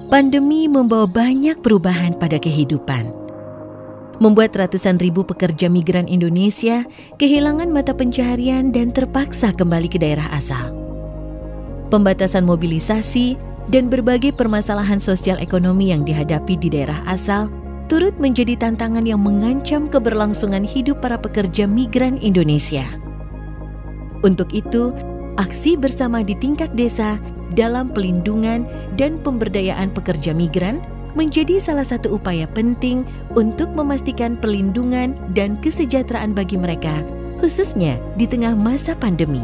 Pandemi membawa banyak perubahan pada kehidupan. Membuat ratusan ribu pekerja migran Indonesia kehilangan mata pencaharian dan terpaksa kembali ke daerah asal. Pembatasan mobilisasi dan berbagai permasalahan sosial ekonomi yang dihadapi di daerah asal turut menjadi tantangan yang mengancam keberlangsungan hidup para pekerja migran Indonesia. Untuk itu, aksi bersama di tingkat desa dalam pelindungan dan pemberdayaan pekerja migran menjadi salah satu upaya penting untuk memastikan perlindungan dan kesejahteraan bagi mereka, khususnya di tengah masa pandemi.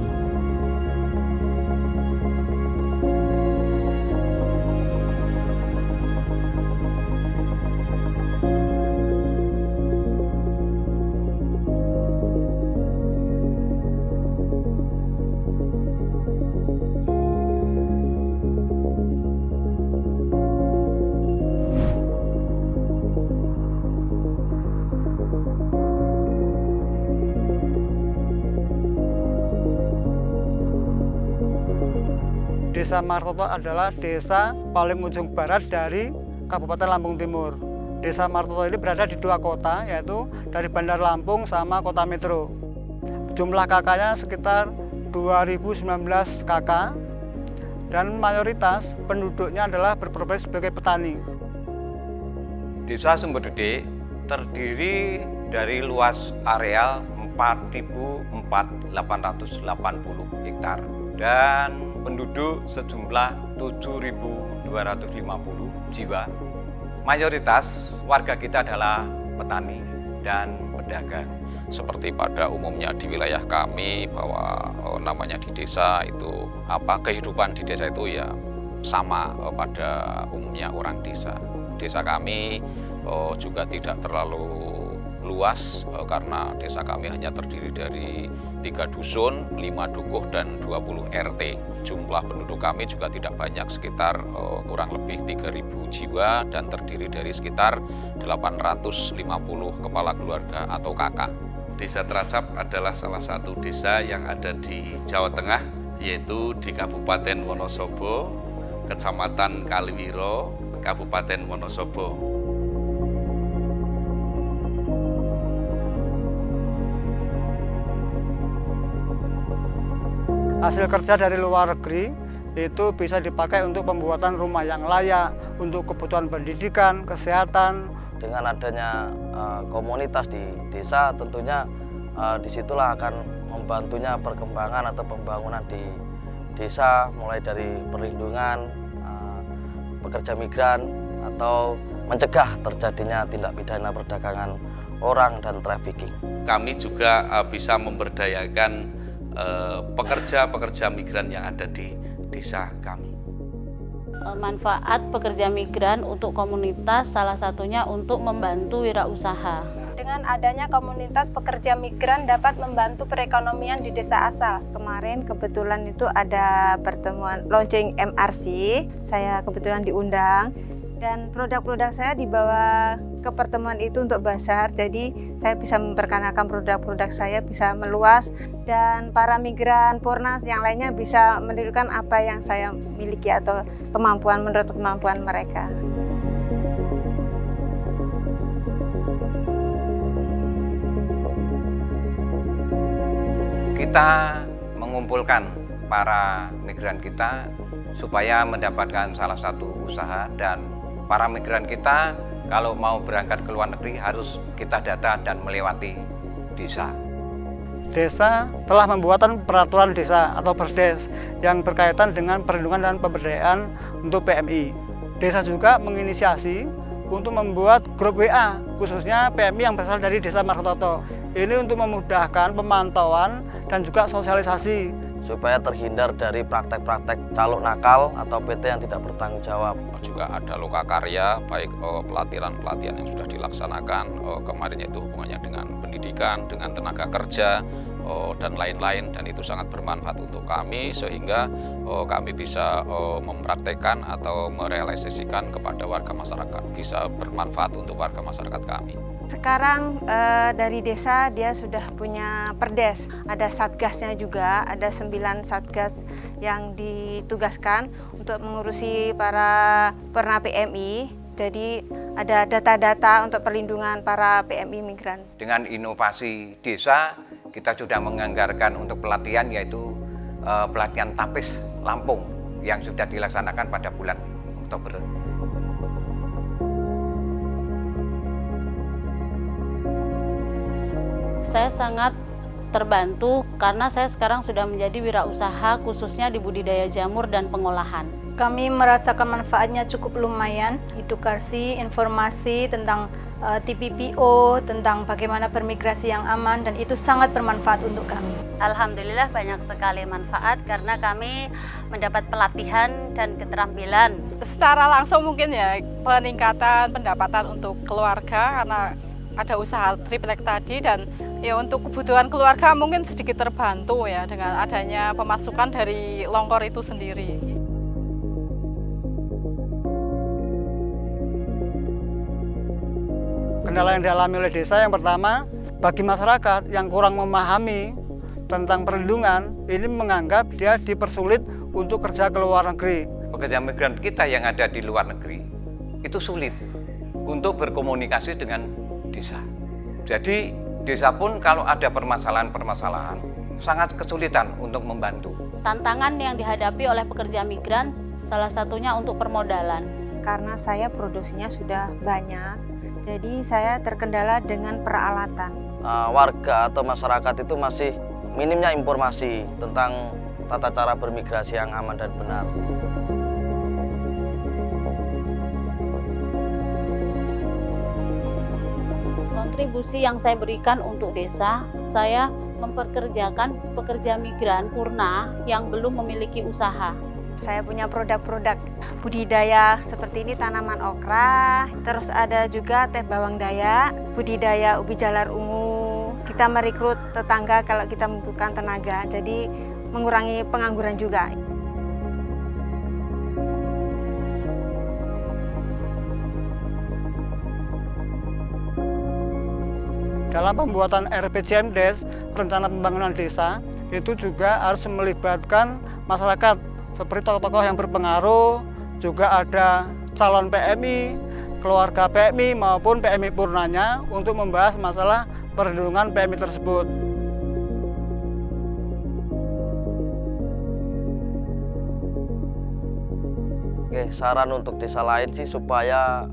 Desa Martoto adalah desa paling ujung barat dari Kabupaten Lampung Timur. Desa Martoto ini berada di dua kota, yaitu dari Bandar Lampung sama kota Metro. Jumlah kakaknya sekitar 2019 kakak, dan mayoritas penduduknya adalah berprofesi sebagai petani. Desa Sumberdede terdiri dari luas areal 4.880 hektar dan penduduk sejumlah 7.250 jiwa. Mayoritas warga kita adalah petani dan pedagang. Seperti pada umumnya di wilayah kami bahwa namanya di desa itu kehidupan di desa itu ya sama pada umumnya orang desa. Desa kami juga tidak terlalu luas karena desa kami hanya terdiri dari 3 dusun, 5 dukuh, dan 20 RT. Jumlah penduduk kami juga tidak banyak, sekitar kurang lebih 3.000 jiwa dan terdiri dari sekitar 850 kepala keluarga atau kakak. Desa Teracap adalah salah satu desa yang ada di Jawa Tengah, yaitu di Kabupaten Wonosobo, Kecamatan Kaliwiro, Kabupaten Wonosobo. Hasil kerja dari luar negeri itu bisa dipakai untuk pembuatan rumah yang layak, untuk kebutuhan pendidikan, kesehatan. Dengan adanya komunitas di desa, tentunya disitulah akan membantunya perkembangan atau pembangunan di desa, mulai dari perlindungan pekerja migran atau mencegah terjadinya tindak pidana perdagangan orang dan trafficking. Kami juga bisa memberdayakan pekerja-pekerja migran yang ada di desa kami. Manfaat pekerja migran untuk komunitas salah satunya untuk membantu wirausaha. Dengan adanya komunitas pekerja migran dapat membantu perekonomian di desa asal. Kemarin kebetulan itu ada pertemuan launching MRC, saya kebetulan diundang. Dan produk-produk saya dibawa ke pertemuan itu untuk bazar, jadi saya bisa memperkenalkan produk-produk saya, bisa meluas, dan para migran Purnas yang lainnya bisa menirukan apa yang saya miliki atau kemampuan menurut kemampuan mereka. Kita mengumpulkan para migran kita supaya mendapatkan salah satu usaha, dan para migran kita kalau mau berangkat ke luar negeri harus kita data dan melewati desa. Desa telah membuat peraturan desa atau Perdes yang berkaitan dengan perlindungan dan pemberdayaan untuk PMI. Desa juga menginisiasi untuk membuat grup WA khususnya PMI yang berasal dari Desa Martoto. Ini untuk memudahkan pemantauan dan juga sosialisasi supaya terhindar dari praktek-praktek calok nakal atau PT yang tidak bertanggung jawab. Juga ada lokakarya, baik pelatihan-pelatihan yang sudah dilaksanakan kemarin, yaitu hubungannya dengan pendidikan, dengan tenaga kerja, dan lain-lain, dan itu sangat bermanfaat untuk kami sehingga kami bisa mempraktekkan atau merealisasikan kepada warga masyarakat, bisa bermanfaat untuk warga masyarakat kami. Sekarang dari desa dia sudah punya Perdes, ada satgasnya juga, ada 9 satgas yang ditugaskan untuk mengurusi para penerima PMI. Jadi ada data-data untuk perlindungan para PMI migran. Dengan inovasi desa, kita sudah menganggarkan untuk pelatihan, yaitu pelatihan TAPIS Lampung yang sudah dilaksanakan pada bulan Oktober. Saya sangat terbantu karena saya sekarang sudah menjadi wirausaha khususnya di budidaya jamur dan pengolahan. Kami merasakan manfaatnya cukup lumayan, edukasi, informasi tentang TPPO, tentang bagaimana bermigrasi yang aman, dan itu sangat bermanfaat untuk kami. Alhamdulillah banyak sekali manfaat karena kami mendapat pelatihan dan keterampilan. Secara langsung mungkin ya peningkatan pendapatan untuk keluarga karena ada usaha triplek tadi, dan ya untuk kebutuhan keluarga mungkin sedikit terbantu ya dengan adanya pemasukan dari longkor itu sendiri. Kendala yang dialami oleh desa yang pertama, bagi masyarakat yang kurang memahami tentang perlindungan, ini menganggap dia dipersulit untuk kerja ke luar negeri. Pekerja migran kita yang ada di luar negeri itu sulit untuk berkomunikasi dengan desa. Jadi desa pun kalau ada permasalahan-permasalahan sangat kesulitan untuk membantu. Tantangan yang dihadapi oleh pekerja migran salah satunya untuk permodalan. Karena saya produksinya sudah banyak, jadi saya terkendala dengan peralatan. Warga atau masyarakat itu masih minimnya informasi tentang tata cara bermigrasi yang aman dan benar. Kontribusi yang saya berikan untuk desa, saya memperkerjakan pekerja migran purna yang belum memiliki usaha. Saya punya produk-produk budidaya seperti ini, tanaman okra, terus ada juga teh bawang dayak, budidaya ubi jalar ungu. Kita merekrut tetangga kalau kita membutuhkan tenaga, jadi mengurangi pengangguran juga. Dalam pembuatan RPJMDes, Rencana Pembangunan Desa, itu juga harus melibatkan masyarakat, seperti tokoh-tokoh yang berpengaruh, juga ada calon PMI, keluarga PMI maupun PMI purnanya untuk membahas masalah perlindungan PMI tersebut. Oke, saran untuk desa lain sih supaya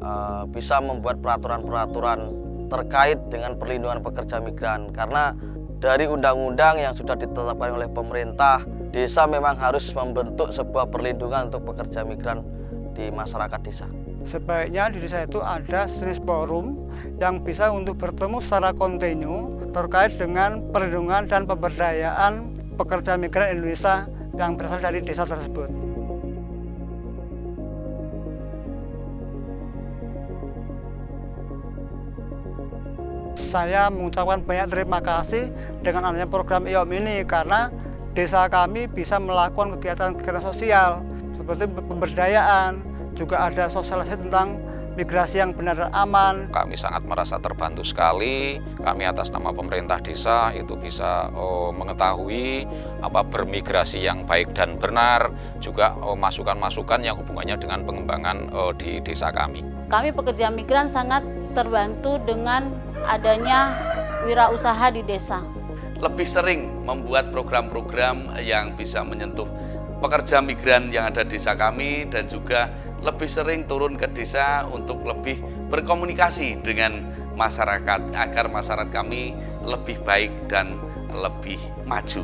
bisa membuat peraturan-peraturan terkait dengan perlindungan pekerja migran, karena dari undang-undang yang sudah ditetapkan oleh pemerintah, desa memang harus membentuk sebuah perlindungan untuk pekerja migran di masyarakat desa. Sebaiknya di desa itu ada jenis forum yang bisa untuk bertemu secara kontinu terkait dengan perlindungan dan pemberdayaan pekerja migran Indonesia yang berasal dari desa tersebut. Saya mengucapkan banyak terima kasih dengan adanya program IOM ini, karena desa kami bisa melakukan kegiatan-kegiatan sosial seperti pemberdayaan, juga ada sosialisasi tentang migrasi yang benar dan aman. Kami sangat merasa terbantu sekali. Kami atas nama pemerintah desa itu bisa mengetahui apa bermigrasi yang baik dan benar, juga masukan-masukan yang hubungannya dengan pengembangan di desa kami. Kami pekerja migran sangat terbantu dengan adanya wirausaha di desa. Lebih sering membuat program-program yang bisa menyentuh pekerja migran yang ada di desa kami, dan juga lebih sering turun ke desa untuk lebih berkomunikasi dengan masyarakat agar masyarakat kami lebih baik dan lebih maju.